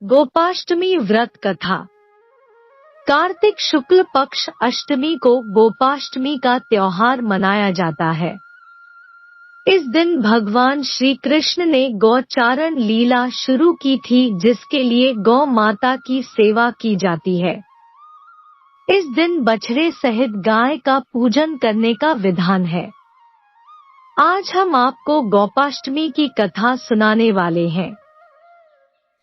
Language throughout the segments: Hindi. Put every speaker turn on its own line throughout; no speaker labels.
गोपाष्टमी व्रत कथा। कार्तिक शुक्ल पक्ष अष्टमी को गोपाष्टमी का त्योहार मनाया जाता है। इस दिन भगवान श्री कृष्ण ने गौचारण लीला शुरू की थी, जिसके लिए गौ माता की सेवा की जाती है। इस दिन बछड़े सहित गाय का पूजन करने का विधान है। आज हम आपको गोपाष्टमी की कथा सुनाने वाले हैं।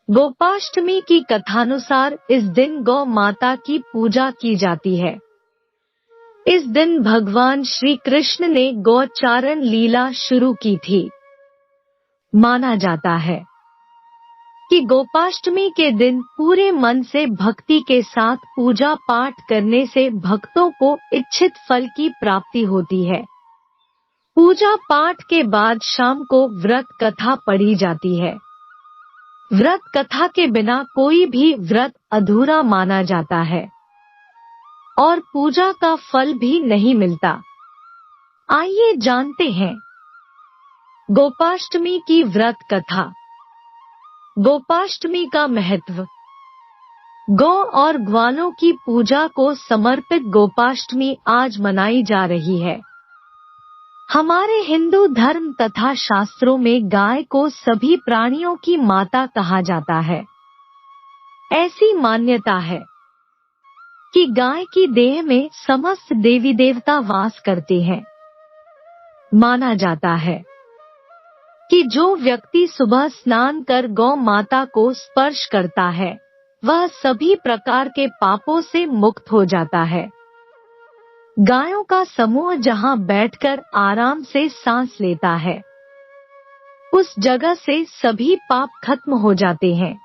गोपाष्टमी की कथानुसार इस दिन गौ माता की पूजा की जाती है। इस दिन भगवान श्री कृष्ण ने गौचारण लीला शुरू की थी। माना जाता है कि गोपाष्टमी के दिन पूरे मन से भक्ति के साथ पूजा पाठ करने से भक्तों को इच्छित फल की प्राप्ति होती है। पूजा पाठ के बाद शाम को व्रत कथा पढ़ी जाती है। व्रत कथा के बिना कोई भी व्रत अधूरा माना जाता है और पूजा का फल भी नहीं मिलता। आइए जानते हैं गोपाष्टमी की व्रत कथा। गोपाष्टमी का महत्व। गौ और ग्वालों की पूजा को समर्पित गोपाष्टमी आज मनाई जा रही है। हमारे हिंदू धर्म तथा शास्त्रों में गाय को सभी प्राणियों की माता कहा जाता है। ऐसी मान्यता है कि गाय की देह में समस्त देवी देवता वास करते हैं। माना जाता है कि जो व्यक्ति सुबह स्नान कर गौ माता को स्पर्श करता है, वह सभी प्रकार के पापों से मुक्त हो जाता है। गायों का समूह जहां बैठकर आराम से सांस लेता है, उस जगह से सभी पाप खत्म हो जाते हैं।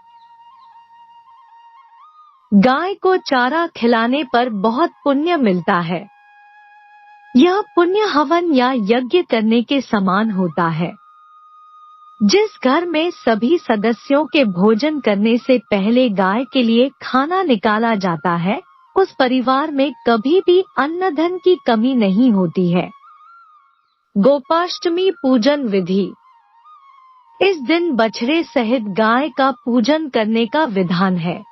गाय को चारा खिलाने पर बहुत पुण्य मिलता है। यह पुण्य हवन या यज्ञ करने के समान होता है। जिस घर में सभी सदस्यों के भोजन करने से पहले गाय के लिए खाना निकाला जाता है, उस परिवार में कभी भी अन्न धन की कमी नहीं होती है। गोपाष्टमी पूजन विधि। इस दिन बछड़े सहित गाय का पूजन करने का विधान है।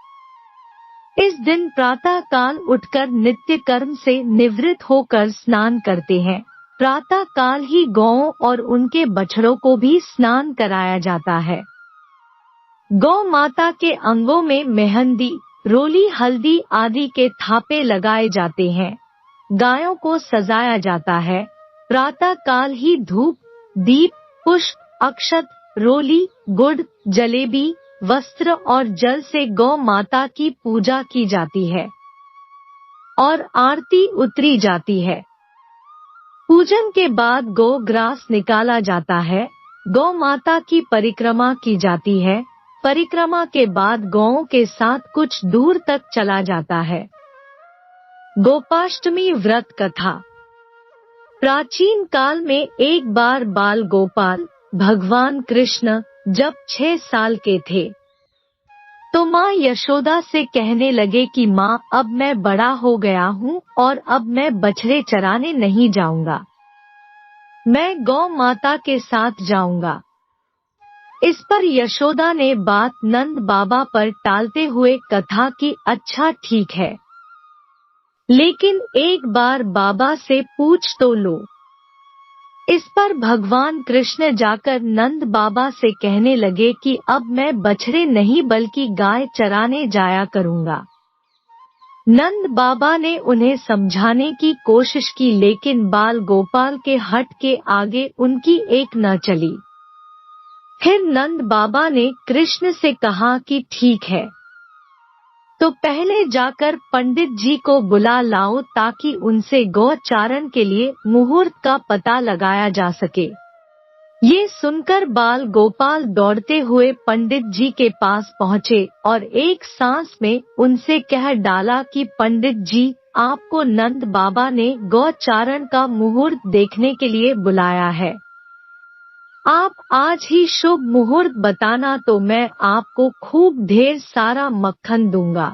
इस दिन प्रातः काल उठकर नित्य कर्म से निवृत्त होकर स्नान करते हैं। प्रातः काल ही गौओं और उनके बछड़ों को भी स्नान कराया जाता है। गौ माता के अंगों में मेहंदी, रोली, हल्दी आदि के थापे लगाए जाते हैं। गायों को सजाया जाता है। प्रातः काल ही धूप, दीप, पुष्प, अक्षत, रोली, गुड़, जलेबी, वस्त्र और जल से गौ माता की पूजा की जाती है और आरती उतारी जाती है। पूजन के बाद गौ ग्रास निकाला जाता है। गौ माता की परिक्रमा की जाती है। परिक्रमा के बाद गौओं के साथ कुछ दूर तक चला जाता है। गोपाष्टमी व्रत कथा। प्राचीन काल में एक बार बाल गोपाल भगवान कृष्ण जब 6 साल के थे, तो माँ यशोदा से कहने लगे कि माँ, अब मैं बड़ा हो गया हूँ और अब मैं बछड़े चराने नहीं जाऊंगा, मैं गौ माता के साथ जाऊंगा। इस पर यशोदा ने बात नंद बाबा पर टालते हुए कथा की, अच्छा ठीक है, लेकिन एक बार बाबा से पूछ तो लो। इस पर भगवान कृष्ण जाकर नंद बाबा से कहने लगे कि अब मैं बछड़े नहीं बल्कि गाय चराने जाया करूंगा। नंद बाबा ने उन्हें समझाने की कोशिश की, लेकिन बाल गोपाल के हठ के आगे उनकी एक न चली। फिर नंद बाबा ने कृष्ण से कहा कि ठीक है, तो पहले जाकर पंडित जी को बुला लाओ ताकि उनसे गौचारण के लिए मुहूर्त का पता लगाया जा सके। ये सुनकर बाल गोपाल दौड़ते हुए पंडित जी के पास पहुँचे और एक सांस में उनसे कह डाला कि पंडित जी, आपको नंद बाबा ने गौचारण का मुहूर्त देखने के लिए बुलाया है। आप आज ही शुभ मुहूर्त बताना तो मैं आपको खूब ढेर सारा मक्खन दूंगा।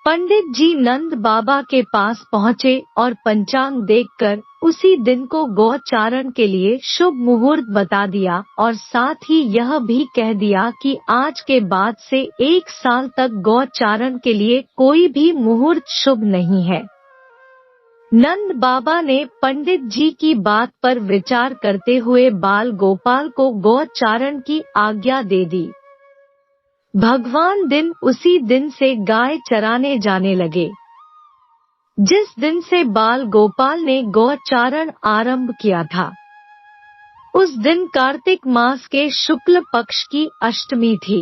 पंडित जी नंद बाबा के पास पहुँचे और पंचांग देखकर उसी दिन को गौचारण के लिए शुभ मुहूर्त बता दिया और साथ ही यह भी कह दिया कि आज के बाद से 1 साल तक गौचारण के लिए कोई भी मुहूर्त शुभ नहीं है। नंद बाबा ने पंडित जी की बात पर विचार करते हुए बाल गोपाल को गौचारण की आज्ञा दे दी। भगवान उसी दिन से गाय चराने जाने लगे। जिस दिन से बाल गोपाल ने गौचारण आरंभ किया था, उस दिन कार्तिक मास के शुक्ल पक्ष की अष्टमी थी।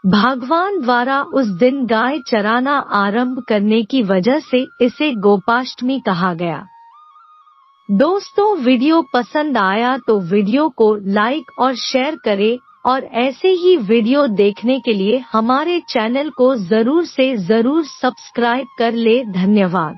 भगवान द्वारा उस दिन गाय चराना आरंभ करने की वजह से इसे गोपाष्टमी कहा गया। दोस्तों, वीडियो पसंद आया तो वीडियो को लाइक और शेयर करें और ऐसे ही वीडियो देखने के लिए हमारे चैनल को जरूर से जरूर सब्सक्राइब कर ले। धन्यवाद।